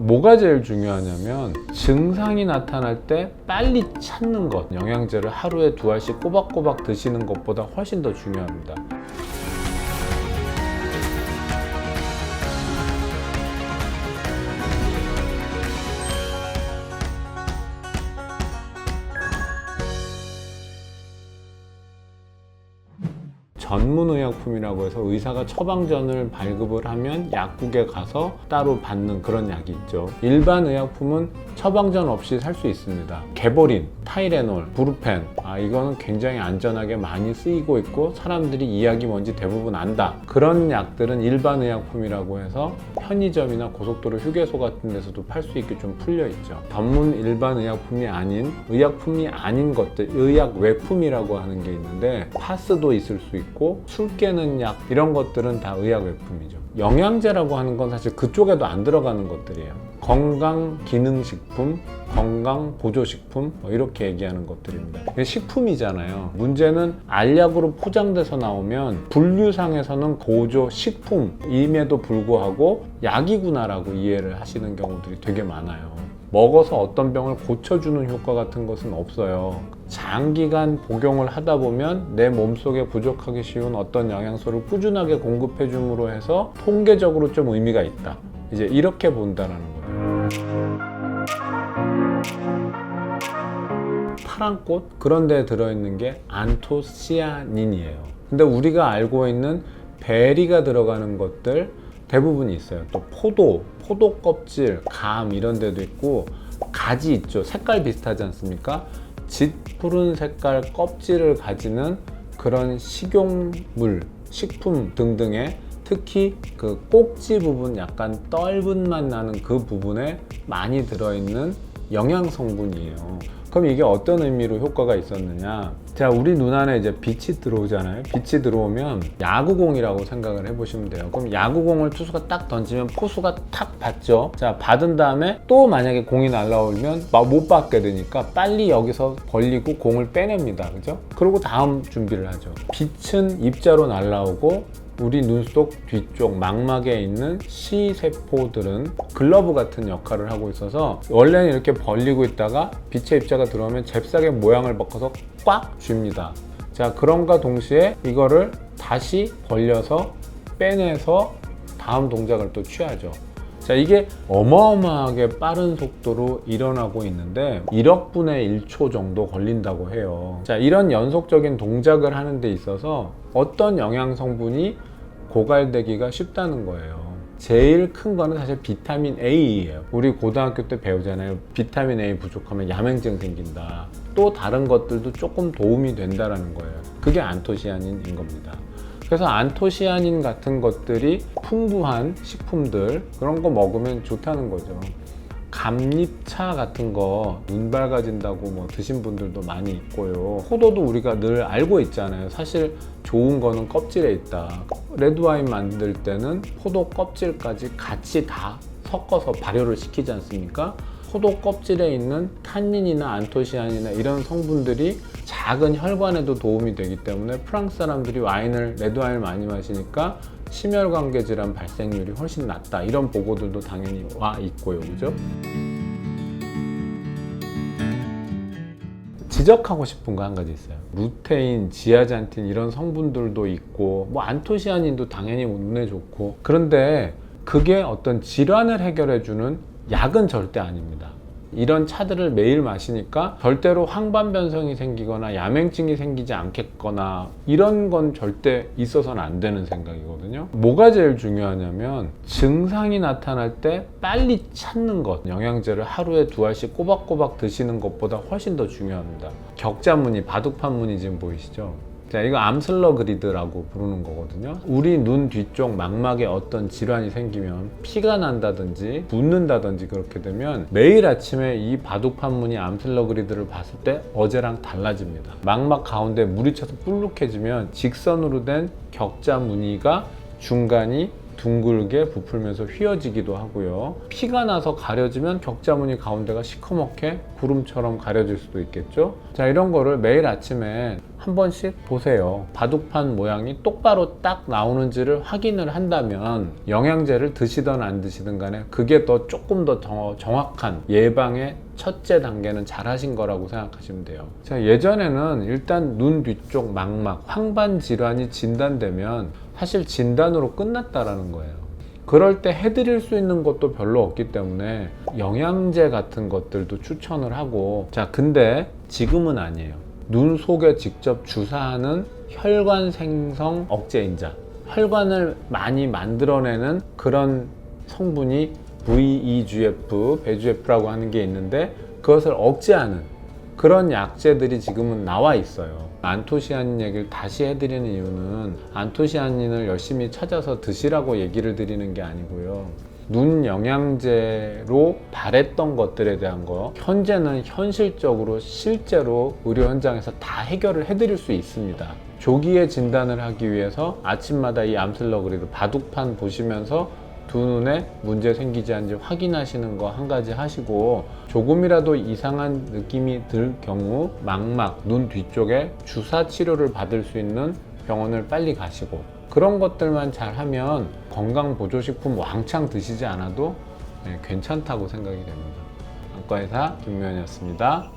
뭐가 제일 중요하냐면 증상이 나타날 때 빨리 찾는 것. 영양제를 하루에 2알씩 꼬박꼬박 드시는 것보다 훨씬 더 중요합니다. 전문의약품이라고 해서 의사가 처방전을 발급을 하면 약국에 가서 따로 받는 그런 약이 있죠. 일반 의약품은 처방전 없이 살 수 있습니다. 개보린, 타이레놀, 브루펜, 이거는 굉장히 안전하게 많이 쓰이고 있고 사람들이 이 약이 뭔지 대부분 안다. 그런 약들은 일반 의약품이라고 해서 편의점이나 고속도로 휴게소 같은 데서도 팔 수 있게 좀 풀려 있죠. 전문 일반 의약품이 아닌 의약품이 아닌 것들, 의약 외품이라고 하는 게 있는데 파스도 있을 수 있고 술 깨는 약, 이런 것들은 다 의약 외품이죠. 영양제라고 하는 건 사실 그쪽에도 안 들어가는 것들이에요. 건강기능식품, 건강보조식품, 이렇게 얘기하는 것들입니다. 이게 식품이잖아요. 문제는 알약으로 포장돼서 나오면 분류상에서는 보조식품임에도 불구하고 약이구나라고 이해를 하시는 경우들이 되게 많아요. 먹어서 어떤 병을 고쳐주는 효과 같은 것은 없어요. 장기간 복용을 하다 보면 내 몸속에 부족하기 쉬운 어떤 영양소를 꾸준하게 공급해 줌으로 해서 통계적으로 좀 의미가 있다. 이제 이렇게 본다라는 거예요. 파란 꽃? 그런 데에 들어있는 게 안토시아닌이에요. 근데 우리가 알고 있는 베리가 들어가는 것들 대부분이 있어요. 또 포도 껍질, 감 이런 데도 있고 가지 있죠. 색깔 비슷하지 않습니까? 짙푸른 색깔 껍질을 가지는 그런 식용물, 식품 등등에 특히 그 꼭지 부분 약간 떫은 맛 나는 그 부분에 많이 들어있는 영양 성분이에요. 그럼 이게 어떤 의미로 효과가 있었느냐? 자, 우리 눈 안에 이제 빛이 들어오잖아요. 빛이 들어오면 야구공이라고 생각을 해보시면 돼요. 그럼 야구공을 투수가 딱 던지면 포수가 탁 받죠. 자, 받은 다음에 또 만약에 공이 날라오면 못 받게 되니까 빨리 여기서 벌리고 공을 빼냅니다. 그죠? 그리고 다음 준비를 하죠. 빛은 입자로 날라오고 우리 눈 속 뒤쪽 망막에 있는 C세포들은 글러브 같은 역할을 하고 있어서 원래는 이렇게 벌리고 있다가 빛의 입자가 들어오면 잽싸게 모양을 바꿔서 꽉 쥡니다. 자, 그럼과 동시에 이거를 다시 벌려서 빼내서 다음 동작을 또 취하죠. 자, 이게 어마어마하게 빠른 속도로 일어나고 있는데 1억 분의 1초 정도 걸린다고 해요. 자, 이런 연속적인 동작을 하는 데 있어서 어떤 영양 성분이 고갈되기가 쉽다는 거예요. 제일 큰 거는 사실 비타민 A예요. 우리 고등학교 때 배우잖아요. 비타민 A 부족하면 야맹증 생긴다. 또 다른 것들도 조금 도움이 된다라는 거예요. 그게 안토시아닌인 겁니다. 그래서 안토시아닌 같은 것들이 풍부한 식품들, 그런 거 먹으면 좋다는 거죠. 감잎차 같은 거 눈 밝아진다고 뭐 드신 분들도 많이 있고요. 포도도 우리가 늘 알고 있잖아요. 사실 좋은 거는 껍질에 있다. 레드와인 만들 때는 포도 껍질까지 같이 다 섞어서 발효를 시키지 않습니까? 포도 껍질에 있는 탄닌이나 안토시아닌이나 이런 성분들이 작은 혈관에도 도움이 되기 때문에 프랑스 사람들이 레드와인을 많이 마시니까 심혈관계 질환 발생률이 훨씬 낮다. 이런 보고들도 당연히 와 있고요. 그죠? 지적하고 싶은 거 한 가지 있어요. 루테인, 지아잔틴 이런 성분들도 있고 뭐 안토시아닌도 당연히 눈에 좋고, 그런데 그게 어떤 질환을 해결해주는 약은 절대 아닙니다. 이런 차들을 매일 마시니까 절대로 황반 변성이 생기거나 야맹증이 생기지 않겠거나 이런 건 절대 있어서는 안 되는 생각이거든요. 뭐가 제일 중요하냐면 증상이 나타날 때 빨리 찾는 것. 영양제를 하루에 2알씩 꼬박꼬박 드시는 것보다 훨씬 더 중요합니다. 격자무늬, 바둑판 무늬 지금 보이시죠? 자, 이거 암슬러그리드라고 부르는 거거든요. 우리 눈 뒤쪽 망막에 어떤 질환이 생기면 피가 난다든지 붓는다든지 그렇게 되면 매일 아침에 이 바둑판 무늬 암슬러그리드를 봤을 때 어제랑 달라집니다. 망막 가운데 물이 차서 불룩해지면 직선으로 된 격자 무늬가 중간이 둥글게 부풀면서 휘어지기도 하고요. 피가 나서 가려지면 격자무늬 가운데가 시커멓게 구름처럼 가려질 수도 있겠죠. 자, 이런 거를 매일 아침에 한 번씩 보세요. 바둑판 모양이 똑바로 딱 나오는지를 확인을 한다면 영양제를 드시든 안 드시든 간에 그게 더 조금 더 정확한 예방의 첫째 단계는 잘 하신 거라고 생각하시면 돼요. 자, 예전에는 일단 눈 뒤쪽 망막, 황반 질환이 진단되면 사실 진단으로 끝났다라는 거예요. 그럴 때 해드릴 수 있는 것도 별로 없기 때문에 영양제 같은 것들도 추천을 하고, 자, 근데 지금은 아니에요. 눈 속에 직접 주사하는 혈관 생성 억제인자, 혈관을 많이 만들어내는 그런 성분이 VEGF, 배주F라고 하는 게 있는데 그것을 억제하는 그런 약제들이 지금은 나와 있어요. 안토시아닌 얘기를 다시 해드리는 이유는 안토시아닌을 열심히 찾아서 드시라고 얘기를 드리는 게 아니고요. 눈 영양제로 바랬던 것들에 대한 거 현재는 현실적으로 실제로 의료 현장에서 다 해결을 해드릴 수 있습니다. 조기에 진단을 하기 위해서 아침마다 이 암슬러그리드 바둑판 보시면서 두 눈에 문제 생기지 않는지 확인하시는 거 한 가지 하시고, 조금이라도 이상한 느낌이 들 경우 망막, 눈 뒤쪽에 주사 치료를 받을 수 있는 병원을 빨리 가시고, 그런 것들만 잘하면 건강보조식품 왕창 드시지 않아도 괜찮다고 생각이 됩니다. 안과의사 김명현이었습니다.